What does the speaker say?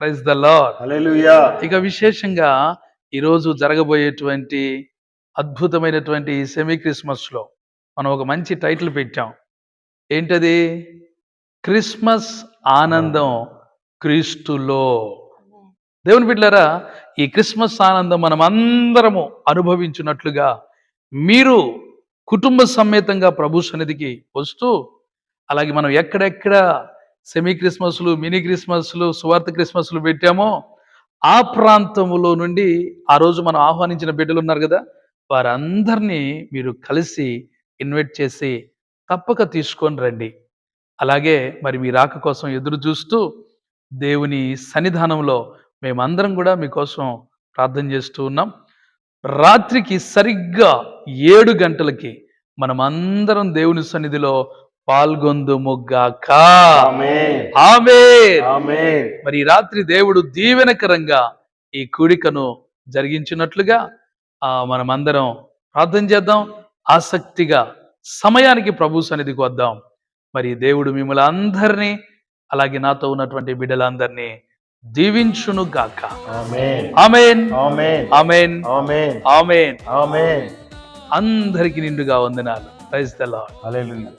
Praise the Lord. హల్లెలూయా. ఇక విశేషంగా ఈరోజు జరగబోయేటువంటి అద్భుతమైనటువంటి సెమీ క్రిస్మస్లో మనం ఒక మంచి టైటిల్ పెట్టాం. ఏంటది? క్రిస్మస్ ఆనందం క్రీస్తులో. దేవుని బిడ్డలారా, ఈ క్రిస్మస్ ఆనందం మనం అందరము అనుభవించినట్లుగా మీరు కుటుంబ సమేతంగా ప్రభు సన్నిధికి వస్తూ, అలాగే మనం ఎక్కడెక్కడ సెమీ క్రిస్మస్లు, మినీ క్రిస్మస్లు, సువార్త క్రిస్మస్లు పెట్టామో ఆ ప్రాంతములో నుండి ఆ రోజు మనం ఆహ్వానించిన బిడ్డలు ఉన్నారు కదా, వారందరినీ మీరు కలిసి ఇన్వైట్ చేసి తప్పక తీసుకొని రండి. అలాగే మరి మీ రాక కోసం ఎదురు చూస్తూ దేవుని సన్నిధానంలో మేమందరం కూడా మీకోసం ప్రార్థన చేస్తూ ఉన్నాం. రాత్రికి సరిగ్గా 7 గంటలకి మనమందరం దేవుని సన్నిధిలో పాల్గొందుముగాక. ఆమేన్. ఆమేన్. ఆమేన్. మరి ఈ రాత్రి దేవుడు దీవెనకరంగా ఈ కూడికను జరిగించినట్లుగా మనమందరం ప్రార్థన చేద్దాం. ఆసక్తిగా సమయానికి ప్రభు సన్నిధికి వద్దాం. మరి దేవుడు మిమ్మల్ని అందరినీ, అలాగే నాతో ఉన్నటువంటి బిడ్డలందరినీ దీవించును గాక. ఆమేన్. ఆమేన్. ఆమేన్. ఆమేన్. ఆమేన్. ఆమేన్. ఆమేన్. అందరికి నిండుగా వందనాలు. Praise the Lord. హల్లెలూయా.